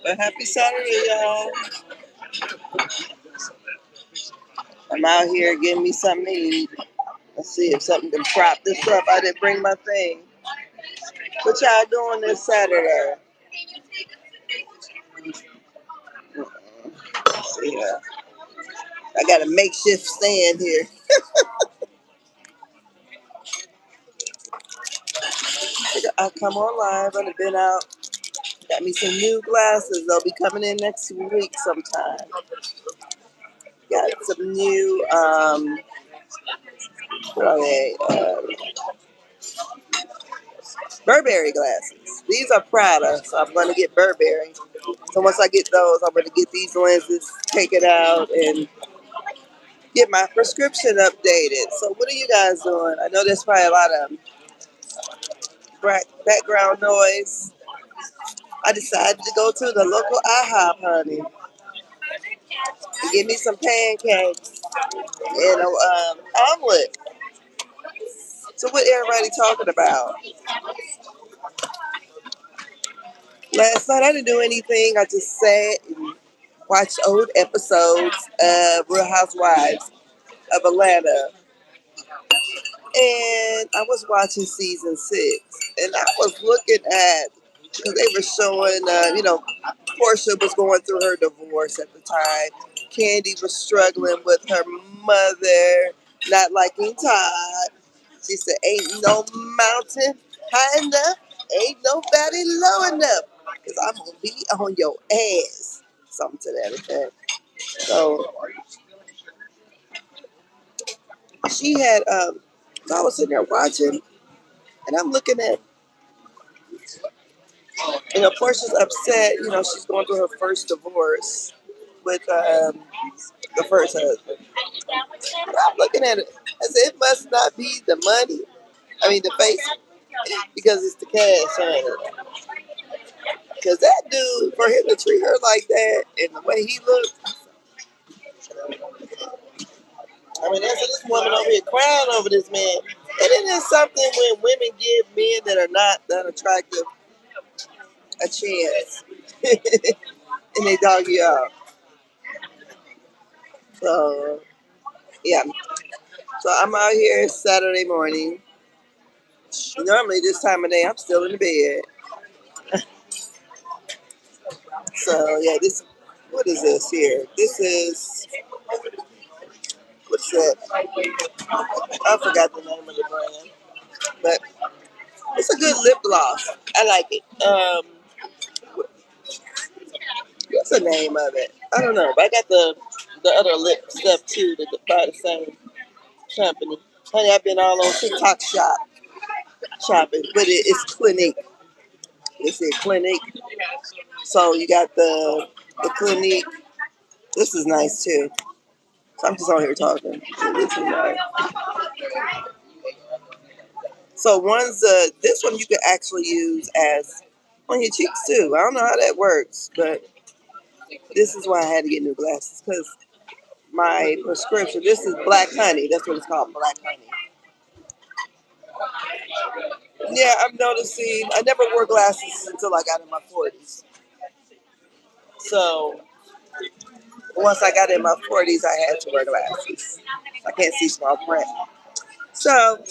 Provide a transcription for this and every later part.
But happy Saturday, y'all. I'm out here getting me something to eat. Let's see if something can prop this up. I didn't bring my thing. What y'all doing this Saturday? Let's see here. I got a makeshift stand here. I come on live. I've been out. Got me some new glasses. They'll be coming in next week sometime. Got some new, what are they? Burberry glasses. These are Prada, so I'm going to get Burberry. So once I get those, I'm going to get these lenses, take it out, and get my prescription updated. So what are you guys doing? I know there's probably a lot of background noise. I decided to go to the local IHOP, honey, and get me some pancakes and an omelet. So what everybody talking about? Last night I didn't do anything. I just sat and watched old episodes of Real Housewives of Atlanta. And I was watching season 6. And I was looking at, because they were showing, Portia was going through her divorce at the time. Candy was struggling with her mother, not liking Todd. She said, ain't no mountain high enough, ain't nobody low enough, because I'm going to be on your ass. Something to that effect. So she had, so I was sitting there watching, and I'm looking at, Portia's upset. She's going through her first divorce with the first husband. And I'm looking at it. I said, it must not be the money. I mean, the face, because it's the cash on it. Because that dude, for him to treat her like that and the way he looked, I mean, that's this woman over here crying over this man. And it is something when women give men that are not that attractive a chance. And they dog you out. So, yeah. So I'm out here Saturday morning. Normally this time of day I'm still in the bed. So yeah, what is this here? This is, what's that? I forgot the name of the brand. But it's a good lip gloss. I like it. What's the name of it? I don't know. But I got the other lip stuff too that by the same company. Honey, I've been all on TikTok shopping, but it's Clinique. It's a Clinique. So you got the Clinique. This is nice too. So I'm just on here talking. This is nice. So this one you could actually use as on your cheeks too. I don't know how that works, but this is why I had to get new glasses because my prescription. This is Black Honey. That's what it's called, Black Honey. Yeah, I'm noticing. I never wore glasses until I got in my 40s. So once I got in my 40s, I had to wear glasses. I can't see small print. So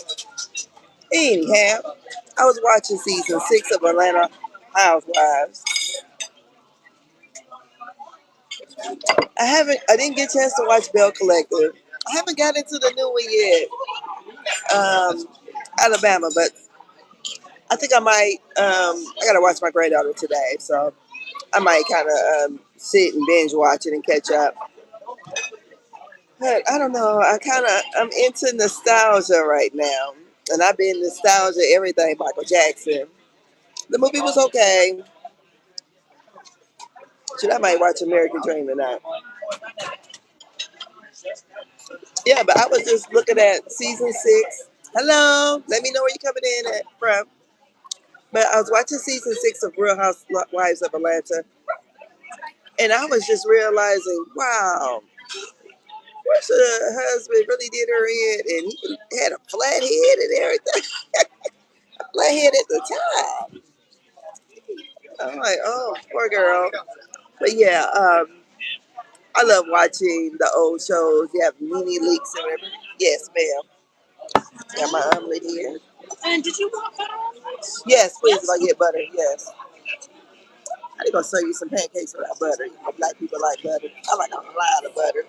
anyhow, I was watching season 6 of Atlanta Housewives. I didn't get a chance to watch Bell Collective. I haven't got into the new one yet, Alabama, but I think I might. I gotta watch my granddaughter today, so I might kind of sit and binge watch it and catch up. But I don't know. I'm into nostalgia right now, and I've been nostalgia everything. Michael Jackson. The movie was okay. Should I might watch American Dream tonight? Yeah, but I was just looking at season 6. Hello, let me know where you're coming in at from. But I was watching season 6 of Real Housewives of Atlanta, and I was just realizing, wow, Portia husband really did her in, and he had a flat head and everything. Flat head at the time. I'm like, oh, poor girl. But yeah, I love watching the old shows. You have mini leaks and whatever. Yes, ma'am. Got my omelet here. And did you want butter on this? Yes, please. Yes. If I get butter, yes. I'm gonna serve you some pancakes without butter. You know, black people like butter. I like a lot of butter.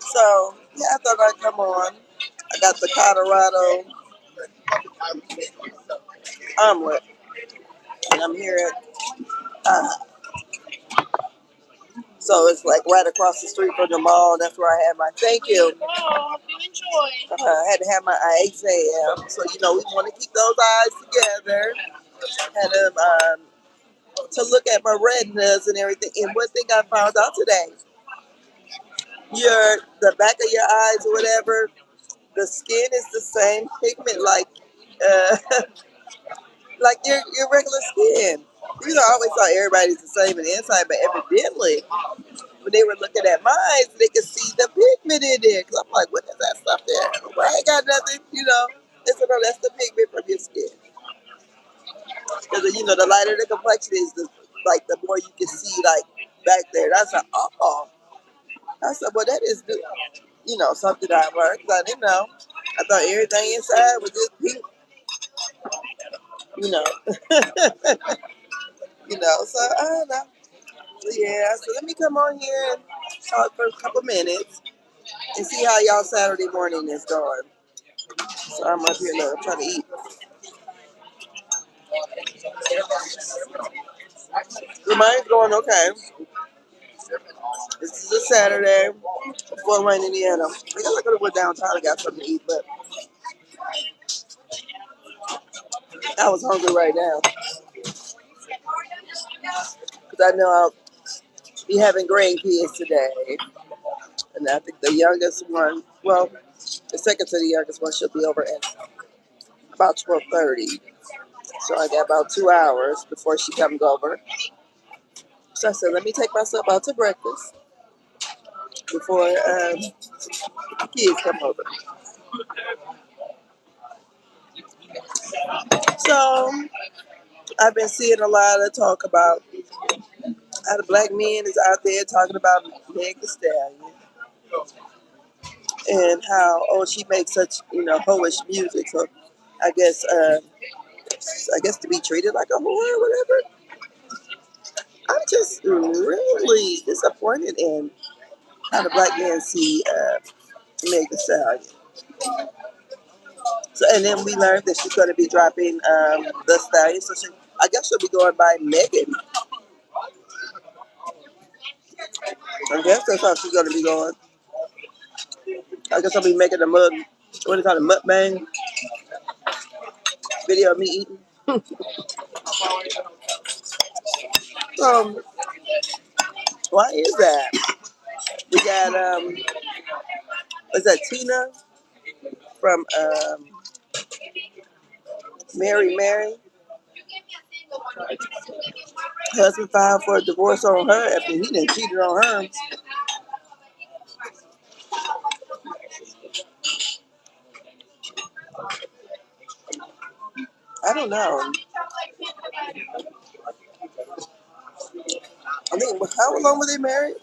So yeah, I thought I'd come on. I got the Colorado omelet, and I'm here at. So it's like right across the street from the mall. That's where I had my. Thank you. Oh, you enjoy. I had to have my eye exam, so you know we want to keep those eyes together. Had them to look at my retinas and everything. And one thing I found out today, the back of your eyes or whatever, the skin is the same pigment like uh, like your regular skin. You know, I always thought everybody's the same in the inside, but evidently, when they were looking at mine, they could see the pigment in it. Cause I'm like, what is that stuff there? Well, I ain't got nothing, you know. They said, no, that's the pigment from your skin. Because you know, the lighter the complexion is, the more you can see like back there. That's like, oh, I said, well, that is the, you know, something I learned. Cause I didn't know. I thought everything inside was just pink, you know. You know, so I don't know. So, yeah, so let me come on here and talk for a couple minutes and see how y'all Saturday morning is going. So I'm up here, look, I'm trying to eat. The mine's going okay. This is a Saturday. Fort Wayne, Indiana. I guess I could have went downtown and got something to eat, but I was hungry right now because I know I'll be having grandkids today. And I think the youngest one, well, the second to the youngest one should be over at about 12:30. So I got about 2 hours before she comes over. So I said, let me take myself out to breakfast before the kids come over. So I've been seeing a lot of talk about how the black men is out there talking about Meg Thee Stallion and how she makes such hoish music. So I guess to be treated like a whore or whatever. I'm just really disappointed in how the black men see Meg Thee Stallion. So and then we learned that she's going to be dropping the Stallion. So I guess she'll be going by Megan. I guess that's how she's going to be going. I guess I'll be making a what do you call it, mukbang video of me eating. Why is that? We got was that Tina from Mary? Husband filed for a divorce on her after he didn't cheated on her. I don't know. I think how long were they married?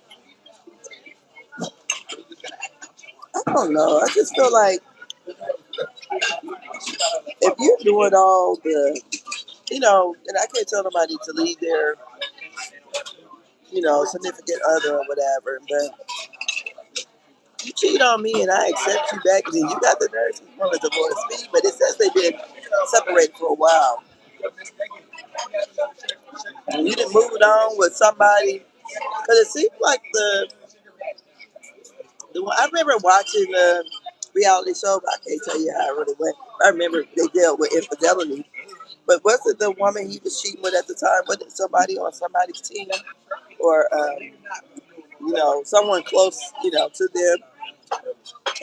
I don't know. I just feel like if you're doing all the, and I can't tell nobody to leave their, significant other or whatever, but you cheat on me and I accept you back, and then you got the nerve to want to divorce me. But it says they've been separated for a while. And you didn't move it on with somebody, because it seems like I remember watching the reality show, but I can't tell you how it really went. I remember they dealt with infidelity. But was it the woman he was cheating with at the time? Was it somebody on somebody's team? Or, someone close, to them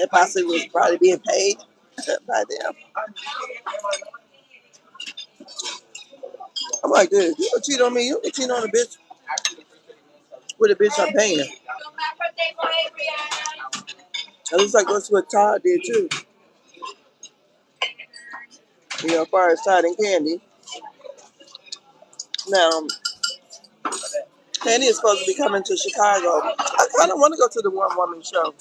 and possibly was probably being paid by them? I'm like, dude, you don't cheat on me. You don't cheat on a bitch with a bitch I'm paying. It looks like that's what Todd did too. As far as Todd and Candy. Now, Candy is supposed to be coming to Chicago. I kind of want to go to the One Woman Show.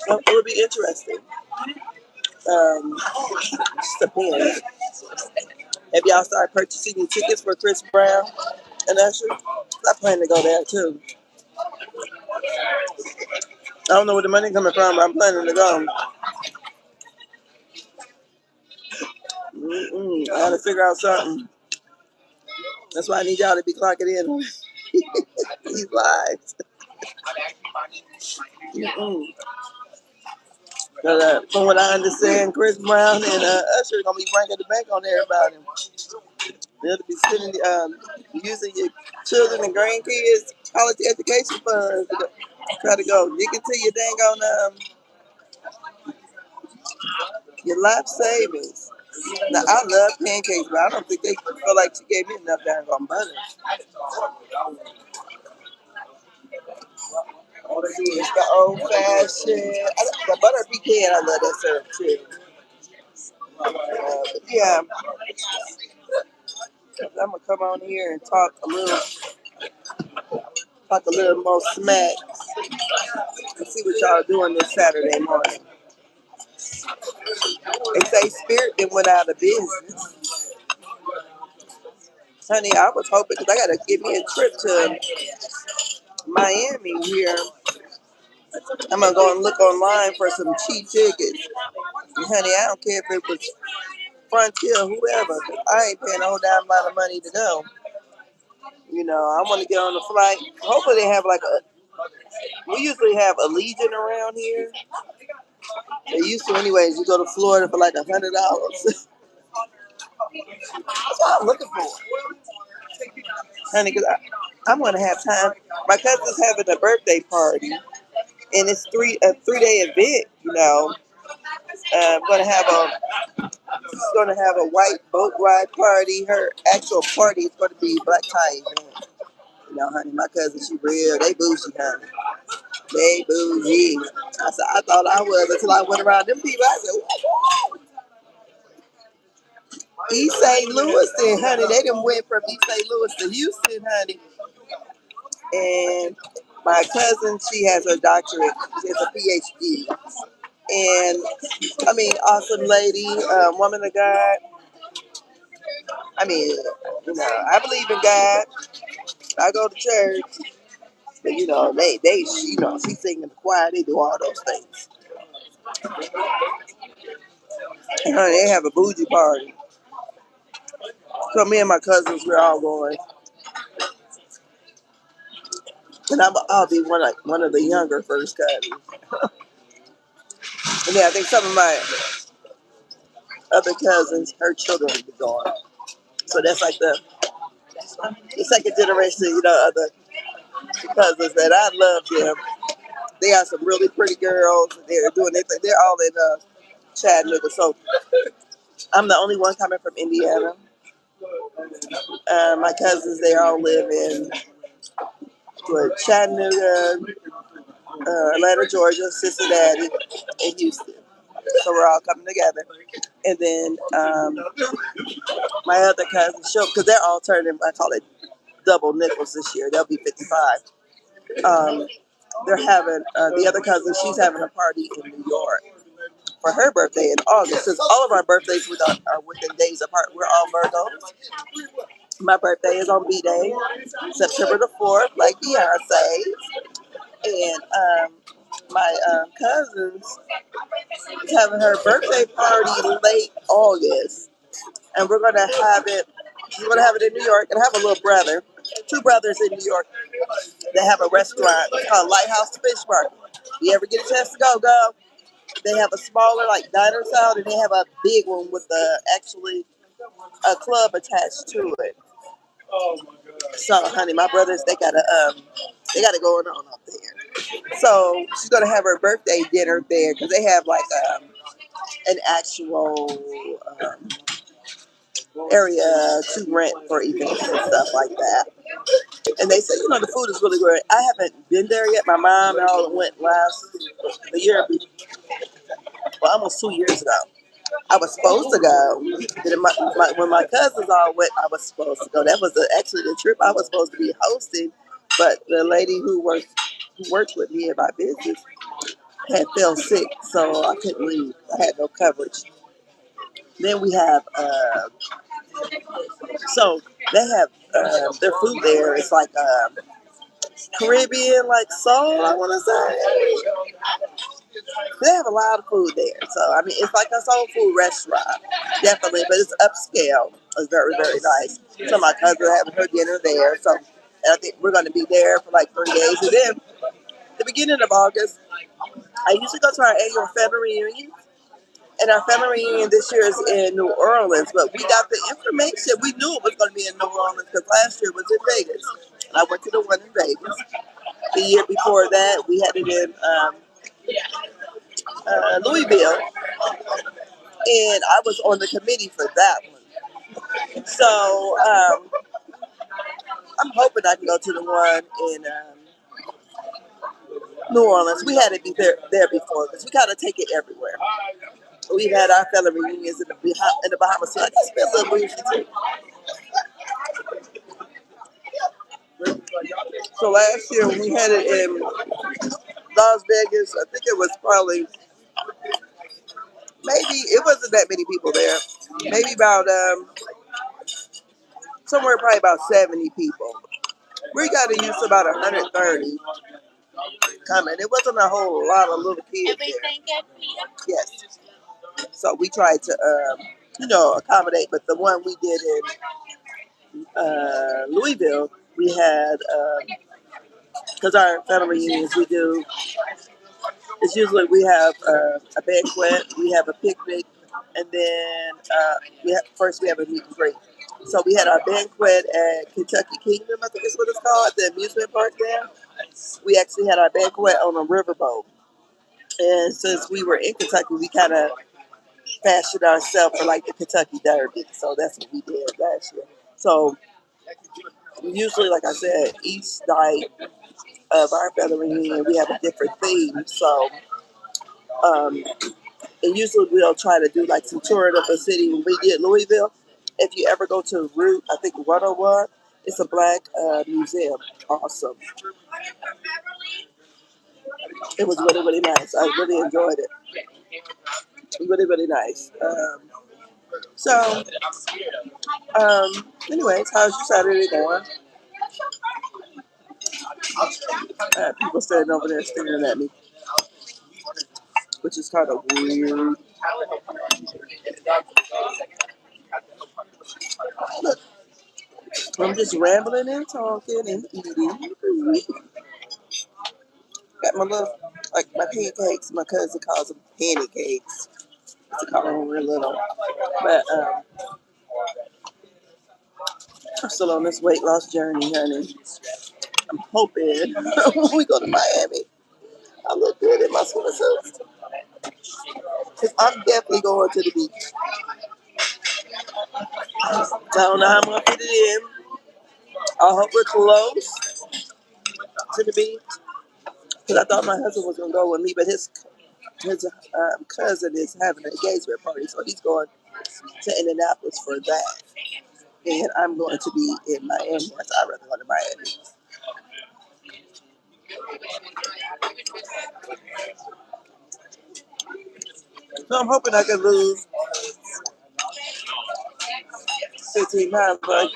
It would be interesting. Just depends. Have y'all started purchasing your tickets for Chris Brown and Usher? I plan to go there too. I don't know where the money coming from, but I'm planning to go. I gotta figure out something. That's why I need y'all to be clocking in on these lives. From what I understand, Chris Brown and Usher are gonna be bringing the bank on everybody. They'll be spending, using your children and grandkids' college education funds to try to go dig into your dang on your life savings. Now I love pancakes, but I don't think they feel like she gave me enough dang on butter. It's the old fashioned. The butter pecan, I love that syrup too. Yeah, I'm gonna come on here and talk a little more smack and see what y'all doing this Saturday morning. They say Spirit then went out of business. Honey, I was hoping because I gotta give me a trip to Miami here. I'm gonna go and look online for some cheap tickets. And honey, I don't care if it was Frontier, whoever. I ain't paying a whole damn lot of money to go. You know, I want to get on the flight. Hopefully they have we usually have a Legion around here. They used to anyways. You go to Florida for like $100. That's what I'm looking for. Honey, because I'm going to have time. My cousin's having a birthday party, and it's a 3-day event, you know. I'm going to have a white boat ride party. Her actual party is going to be black tie event. You know, honey, my cousin, she real. They bougie, honey. They bougie. I thought I was until I went around them people. I said, whoa. East St. Louis, then, honey. They done went from East St. Louis to Houston, honey. And my cousin, she has her doctorate. She has a PhD. And I mean, awesome lady, woman of God. I mean, you know, I believe in God. I go to church. But you know, she sing in the choir. They do all those things. And honey, they have a bougie party. So me and my cousins, we're all going. And I'll be one of the younger first cousins. And then I think some of my other cousins, her children will be going. So that's like the second generation, you know, other cousins that I love them. They are some really pretty girls. They're doing their thing. They're all in Chattanooga. So I'm the only one coming from Indiana. My cousins, they all live in Chattanooga, Atlanta, Georgia, Cincinnati, and Houston. So we're all coming together. And then my other cousin, because they're all turning, I call it double nickels this year. They'll be 55. They're having, the other cousin, she's having a party in New York for her birthday in August. Since all of our birthdays are within days apart, we're all Virgos. My birthday is on B-Day, September the 4th, like Beyonce. And my cousin's having her birthday party late August. And we're going to have it, she's going to have it in New York. And I have a little brother, two brothers in New York that have a restaurant. It's called Lighthouse Fish Market. You ever get a chance to go? They have a smaller, like, diner style, and they have a big one with actually a club attached to it. So, honey, my brothers, they got it going on up there. So she's gonna have her birthday dinner there because they have like an actual area to rent for events and stuff like that. And they said, you know, the food is really good. I haven't been there yet. My mom and all went the year, well, almost 2 years ago. I was supposed to go. Then when my cousins all went, I was supposed to go. That was actually the trip I was supposed to be hosting, but the lady who worked with me in my business had fell sick, so I couldn't leave. I had no coverage. Then we have so they have their food there. It's like Caribbean, like soul. I want to say they have a lot of food there. So I mean, it's like a soul food restaurant, definitely, but it's upscale. It's very very nice. So my cousin having her dinner there. So and I think we're going to be there for like 3 days. And then the beginning of August, I usually go to our annual family reunion. And our family reunion this year is in New Orleans, but we got the information. We knew it was going to be in New Orleans because last year was in Vegas. And I went to the one in Vegas. The year before that, we had it in Louisville, and I was on the committee for that one. So I'm hoping I can go to the one in New Orleans. We had it there before because we kind of take it everywhere. We've had our family reunions in the Bahamas, so I guess it's a little bougie too. So last year when we had it in Las Vegas, I think it was probably maybe it wasn't that many people there. Maybe about somewhere probably about 70 people. We got to use about 130 coming. It wasn't a whole lot of little kids there. Yes. So we tried to accommodate, but the one we did in Louisville, we had because our family reunions we do. It's usually we have a banquet, we have a picnic, and then first we have a meet and greet. So we had our banquet at Kentucky Kingdom, I think is what it's called, the amusement park there. We actually had our banquet on a riverboat. And since we were in Kentucky, we kind of fashioned ourselves for like the Kentucky Derby. So that's what we did last year. So usually, like I said, each night of our family reunion, we have a different theme. So um, and usually we'll try to do like some touring of the city. When we did Louisville, if you ever go to Route, I think 101, it's a black museum. Awesome. It was really, really nice. I really enjoyed it. Really, really nice. So, anyways, how's your Saturday going? People standing over there staring at me, which is kind of weird. Look, I'm just rambling and talking and eating. Got my little, like my pancakes. My cousin calls them pancakes. To call them real little. But I'm still on this weight loss journey, honey. I'm hoping when we go to Miami, I look good in my swimsuit. Because I'm definitely going to the beach. I don't know how I'm going to fit it in. I hope we're close to the beach. Because I thought my husband was going to go with me, but his cousin is having an engagement party, so he's going to Indianapolis for that. And I'm going to be in Miami. So I'd rather go to Miami. So I'm hoping I can lose 15 pounds, but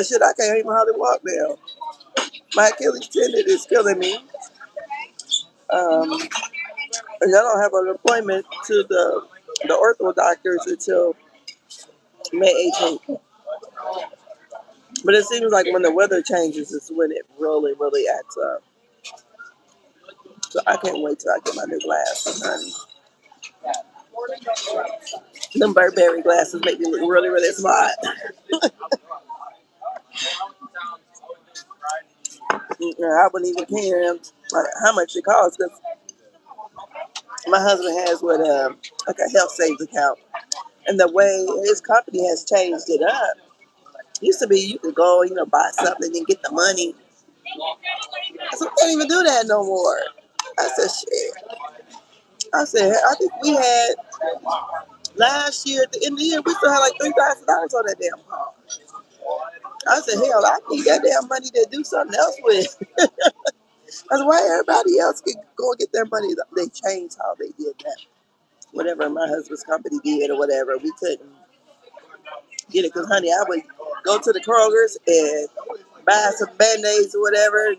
shit, I can't even hardly walk now. My Achilles tendon is killing me. And I don't have an appointment to the ortho doctors until May 18th. But it seems like when the weather changes is when it really, really acts up. So I can't wait till I get my new glasses, honey. Them Burberry glasses make me look really, really smart. I wouldn't even care like, how much it costs because my husband has like a health savings account. And the way his company has changed it up, used to be you could go, buy something and get the money. So we can't even do that no more. I said, shit. I said, I think we had last year at the end of the year, we still had like $3,000 on that damn car. I said, hell, I need that damn money to do something else with. That's why everybody else can go get their money. They changed how they did that. Whatever my husband's company did or whatever, we couldn't get it because, honey, I would go to the Kroger's and buy some Band-Aids or whatever, and,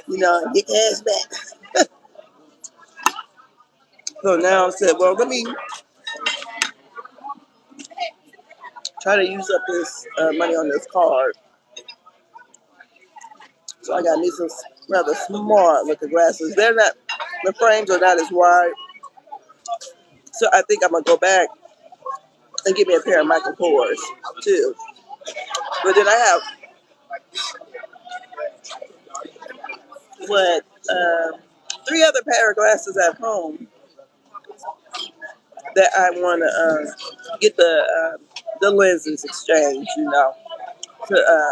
and get cash back. So now I said, well, let me try to use up this money on this card. So I got me some rather smart looking glasses. The frames are not as wide. So I think I'm going to go back and get me a pair of Michael Kors too. But then I have three other pair of glasses at home that I want to get the lenses exchanged, to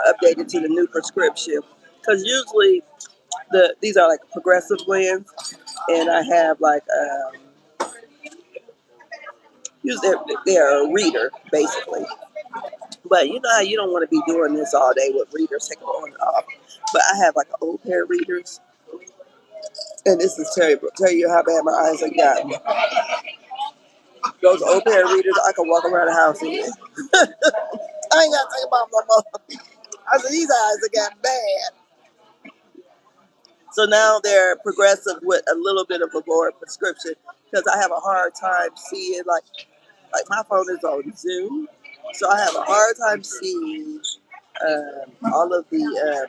update it to the new prescription. Because usually these are like progressive lens, and I have like usually they're a reader basically. But you know how you don't want to be doing this all day with readers taking on and off. But I have like an old pair of readers, and this is terrible. Tell you how bad my eyes have gotten. Those old pair of readers, I can walk around the house in. I ain't got to think about them no more. I said, these eyes have gotten bad. So now they're progressive with a little bit of a lower prescription because I have a hard time seeing, like my phone is on Zoom. So I have a hard time seeing all of the,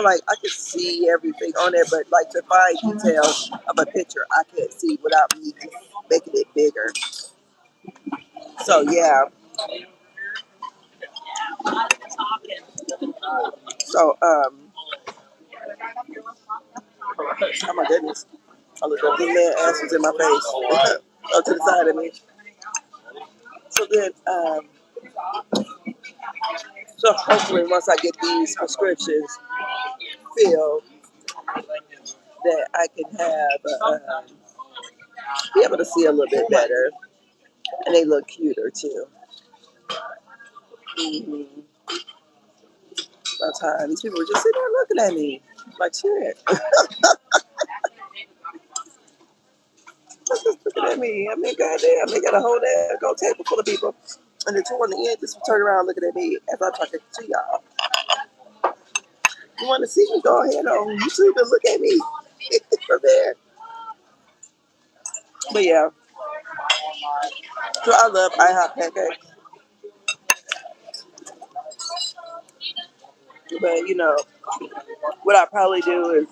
like I can see everything on there, but like to find details of a picture, I can't see without me making it bigger. So yeah. So oh my goodness. I look up, this man answers in my face. Up to the side of me. So then, so hopefully once I get these prescriptions filled, that I can have, be able to see a little bit better. And they look cuter too. Mm-hmm. By the time these people were just sitting there looking at me like shit. Just looking at me. I mean, goddamn, they got a whole damn go table full of people. And the two on the end just turn around looking at me as I'm talking to y'all. You want to see me? Go ahead on YouTube and look at me from there. But yeah, so I love IHOP pancakes. But what I probably do is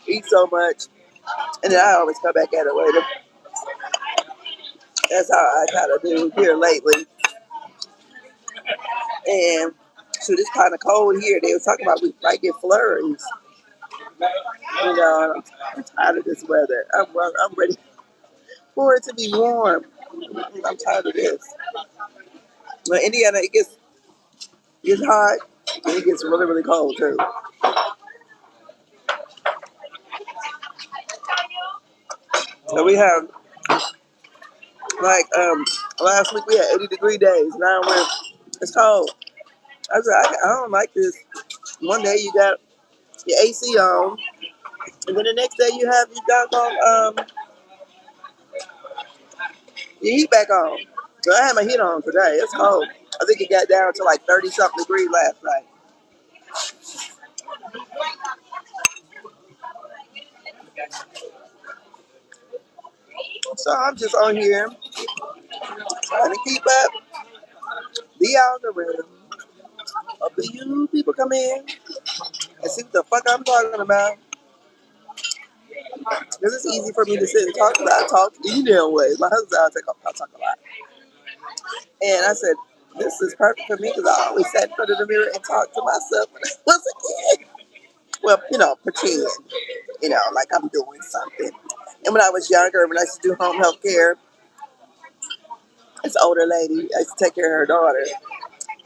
eat so much, and then I always come back at it later. That's how I kind of do here lately. And so it's kind of cold here. They were talking about we might get flurries. I'm tired of this weather. I'm ready for it to be warm. I'm tired of this. But Indiana, it gets hot and it gets really, really cold too. So we have like last week we had 80-degree days. Now it's cold. I said I don't like this. One day you got your AC on, and then the next day you have your doggone your heat back on. So I had my heat on today. It's cold. I think it got down to like 30 something degrees last night. So I'm just on here trying to keep up the algorithm of the you people come in and see what the fuck I'm talking about. Because it's easy for me to sit and talk about. I talk email ways. My husband, I talk a lot. And I said, this is perfect for me because I always sat in front of the mirror and talked to myself when I was a kid. Well, pretend, like I'm doing something. And when I was younger, when I used to do home health care, this older lady, I used to take care of her daughter.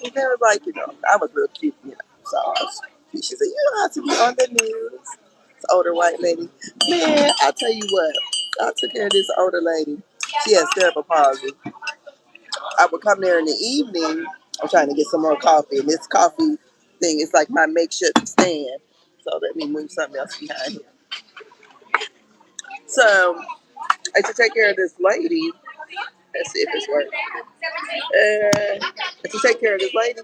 And they were like, I was real cute, So I was cute. She said, you don't have to be on the news. So older white lady. Man, I tell you what, I took care of this older lady. She has cerebral palsy. I would come there in the evening. I'm trying to get some more coffee, and this coffee thing is like my makeshift stand. So let me move something else behind here. So I used to take care of this lady. Let's see if it's working. I used to take care of this lady,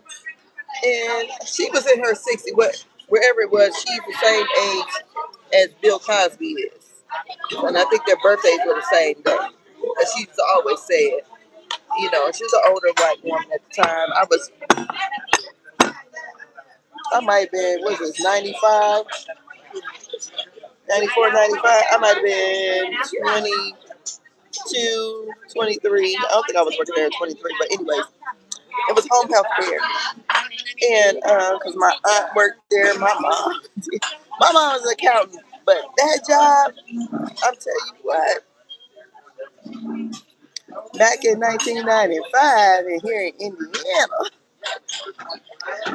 and she was in her 60s. Wherever it was, she's the same age as Bill Cosby is, and I think their birthdays were the same day. And she used to always say it. You know, she was an older white woman at the time. I might have been, what was this, 95, 94, 95. I might have been 22, 23. I don't think I was working there at 23, but anyways, it was home health care. And because my aunt worked there, my mom was an accountant. But that job, I'm telling you what, back in 1995 and here in Indiana, I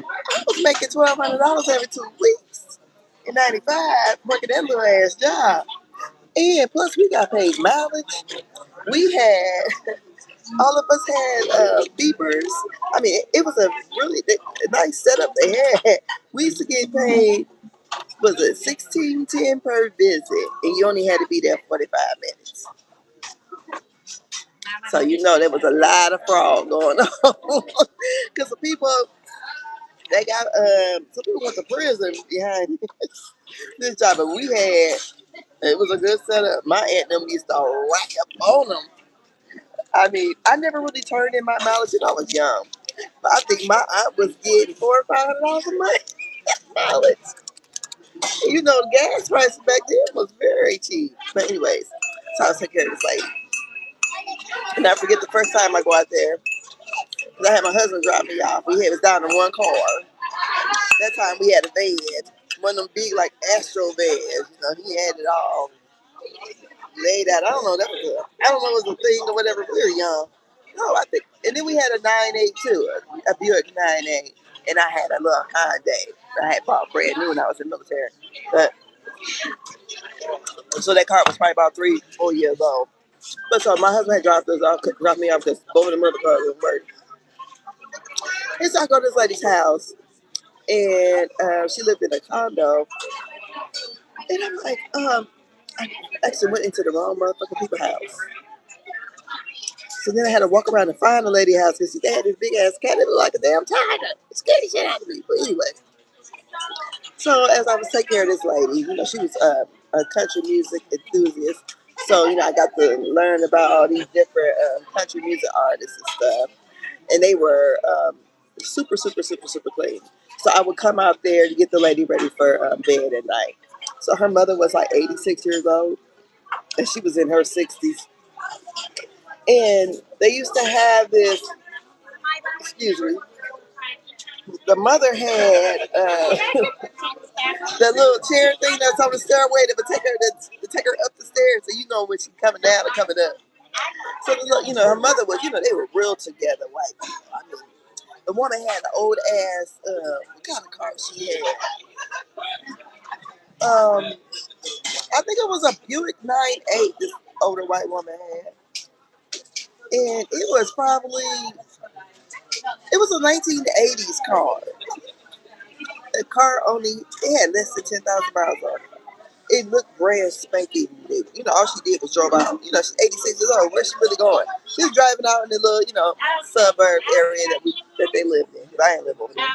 was making $1,200 every 2 weeks in 95 working that little ass job. And plus, we got paid mileage. We had, all of us had beepers. I mean, it was a really nice setup they had. We used to get paid, was it 16.10 per visit, and you only had to be there 45 minutes. So you know there was a lot of fraud going on because the people they got some people went to prison behind this job, but we had it was a good setup. My aunt and them used to rack up on them. I mean, I never really turned in my mileage when I was young. But I think my aunt was getting $400 or $500 a month mileage. And you know, the gas prices back then was very cheap. But anyways, so I was taking care of this lady. And I forget the first time I go out there, because I had my husband drop me off. We was down in one car. That time we had a van, one of them big like Astro vans. You know, he had it all laid out. I don't know. I don't know if it was a thing or whatever. We were young. No, I think. And then we had a 9.8 too, a Buick 9.8, and I had a little Hyundai. I had bought brand new when I was in the military. But so that car was probably about 3, 4 years old. But so my husband had dropped me off because both of the other cars didn't work. And so I go to this lady's house, and she lived in a condo, and I'm like, I actually went into the wrong motherfucking people's house. So then I had to walk around and find the lady house because they had this big ass cat that looked like a damn tiger. It scared the shit out of me. But anyway, so as I was taking care of this lady, you know, she was a country music enthusiast. So, you know, I got to learn about all these different country music artists and stuff. And they were super, super, super, super clean. So I would come out there to get the lady ready for bed at night. So her mother was like 86 years old, and she was in her 60s. And they used to have this, excuse me, the mother had that little chair thing that's on the stairway that would take her up the stairs. So you know when she's coming down or coming up. So you know her mother was, you know, they were real together white people. I mean, the woman had an old ass what kind of car she had? I think it was a Buick 9.8. This older white woman had, and it was a 1980s car. The car only it had less than 10,000 miles on it. It looked brand spanking new. You know, all she did was drove out. You know, she's 86 years old. Where's she really going? She's driving out in the little, you know, suburb area that they lived in. I ain't live over there.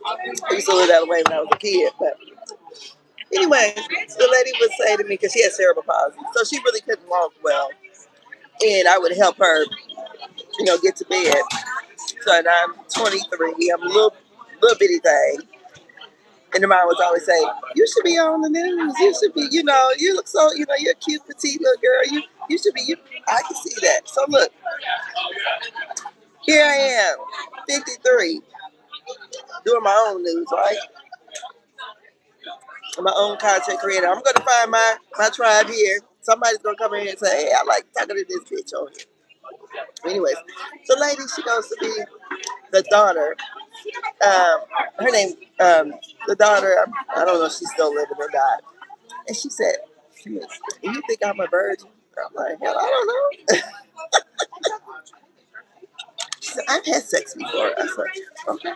I used to live that way when I was a kid. But anyway, the lady would say to me, because she had cerebral palsy, so she really couldn't walk well. And I would help her, you know, get to bed. So and I'm 23. I'm a little bitty thing. And the mom was always saying, "You should be on the news. You should be, you know, you look so, you know, you're a cute petite little girl. You should be. I can see that. So look, here I am, 53, doing my own news, right? I'm my own content creator. I'm gonna find my tribe here. Somebody's gonna come in here and say, "Hey, I like talking to this bitch on here." Anyways, so lady, she goes to be the daughter Um, her name, the daughter, I don't know if she's still living or not. And she said, "Do you think I'm a virgin?" I'm like, hell, I don't know. She said, I've had sex before. I said, okay.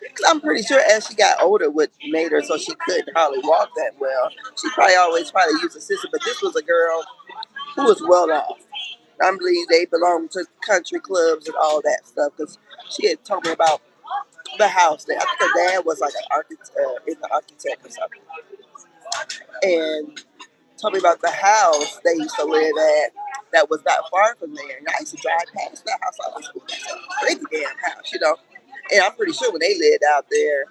'Cause I'm pretty sure as she got older, what made her so she couldn't hardly walk that well. She probably always tried to use assistance, but this was a girl who was well off. I believe they belonged to country clubs and all that stuff. Because she had told me about the house there. I think her dad was like an architect, in the architect or something, and told me about the house they used to live at that was not far from there. And I used to drive past that house all the time. That's a big damn house, you know. And I'm pretty sure when they lived out there,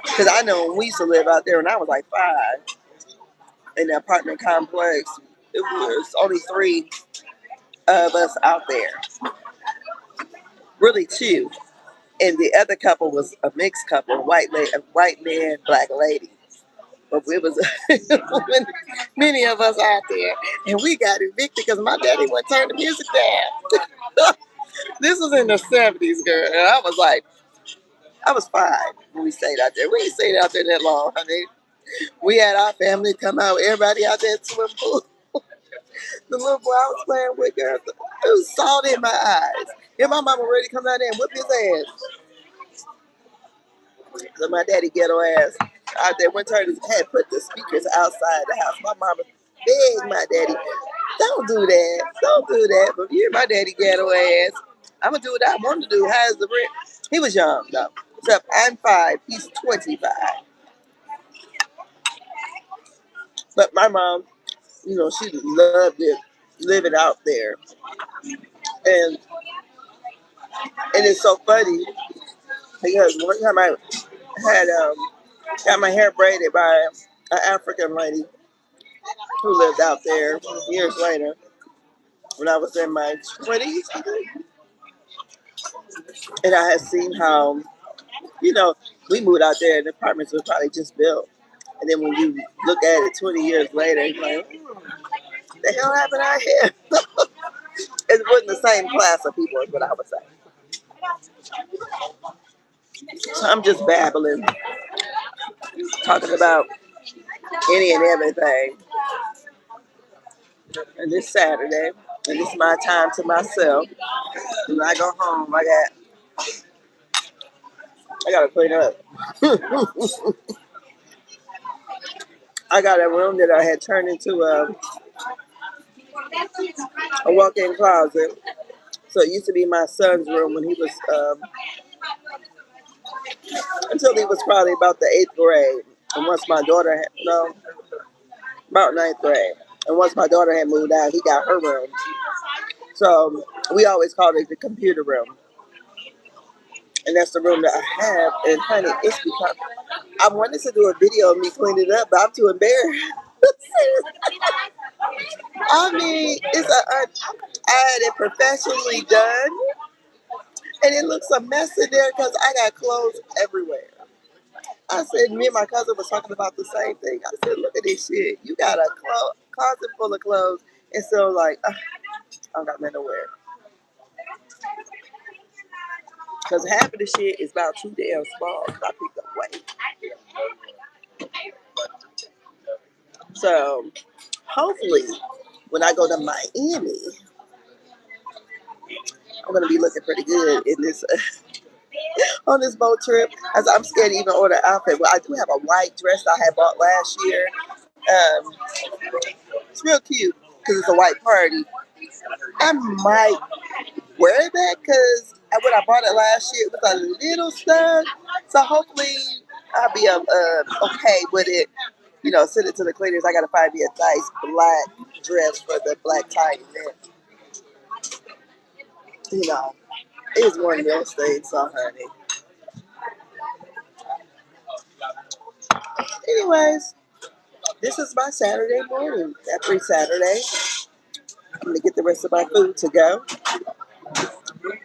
because I know when we used to live out there when I was like 5 in the apartment complex, it was only 3 of us out there, really 2. And the other couple was a mixed couple, a white man, black lady. But it was many of us out there, and we got evicted because my daddy wouldn't turn the music down. This was in the '70s, girl, and I was 5 when we stayed out there. We ain't stayed out there that long, honey. We had our family come out, everybody out there at the swimming pool. The little boy I was playing with, girl, it was salt in my eyes. If my mama ready to come out there and whip his ass, so my daddy ghetto ass out there one time had put the speakers outside the house. My mama begged my daddy, don't do that, don't do that. But you my daddy ghetto ass. I'm gonna do what I want to do. How's the rent? He was young though. So I'm 5, he's 25. But my mom, she loved it living out there. And it's so funny because one time I had got my hair braided by an African lady who lived out there years later when I was in my 20s, I think. And I had seen how, you know, we moved out there and the apartments were probably just built. And then when you look at it 20 years later, you're like, the hell happened out here? It wasn't the same class of people, is what I would say. So I'm just babbling, talking about any and everything. And this Saturday, and this is my time to myself. When I go home, I gotta clean up. I got a room that I had turned into a walk-in closet. So it used to be my son's room when he was until he was probably about the 8th grade. And once my daughter had no, about ninth grade. And once my daughter had moved out, he got her room. So we always called it the computer room. And that's the room that I have. And honey, it's become I wanted to do a video of me cleaning it up, but I'm too embarrassed. I mean, I had it professionally done, and it looks a mess in there because I got clothes everywhere. I said, me and my cousin was talking about the same thing. I said, look at this shit. You got a closet full of clothes, and so like, I don't got nothing to wear because half of the shit is about too damn small. 'Cause I picked up weight, so hopefully when I go to Miami, I'm gonna be looking pretty good in this on this boat trip. As I'm scared to even order an outfit. Well, I do have a white dress I had bought last year. Um, it's real cute because it's a white party. I might wear that because when I bought it last year, it was a little snug. So hopefully I'll be okay with it. Send it to the cleaners. I gotta find me a nice black dress for the black tie event. It's one of those things, so honey. Anyways, this is my Saturday morning. Every Saturday, I'm gonna get the rest of my food to go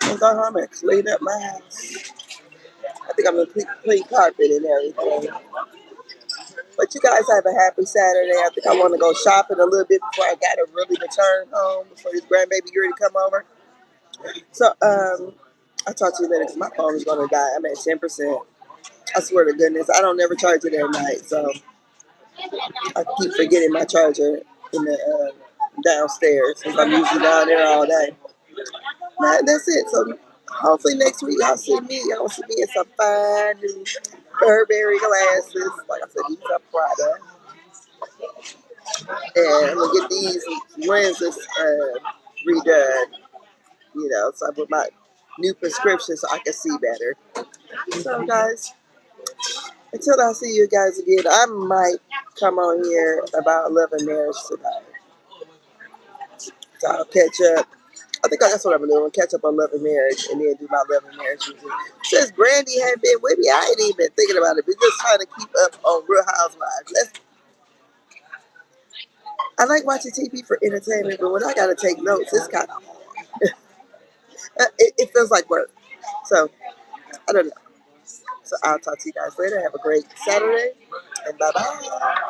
and go home and clean up my house. I think I'm gonna clean carpet and everything. But you guys have a happy Saturday. I think I want to go shopping a little bit before I gotta really return home before this grandbaby ready to come over. So I'll talk to you later because my phone is going to die. I'm at 10%. I swear to goodness, I don't never charge it at night, so I keep forgetting my charger in the downstairs because I'm usually down there all day. But that's it. So hopefully next week y'all see me. Y'all see me in some fine new Burberry glasses. Like I said, these are Prada. And I'm gonna get these lenses redone. You know, so I put my new prescription so I can see better. So guys, until I see you guys again, I might come on here about love and marriage tonight. So I'll catch up. I think that's what I'm doing. Catch up on love and marriage and then do my love and marriage review. Since Brandy hadn't been with me, I ain't even been thinking about it. But just trying to keep up on Real Housewives. I like watching TV for entertainment, but when I gotta take notes, it's kind of it feels like work. So I don't know. So I'll talk to you guys later. Have a great Saturday, and bye bye.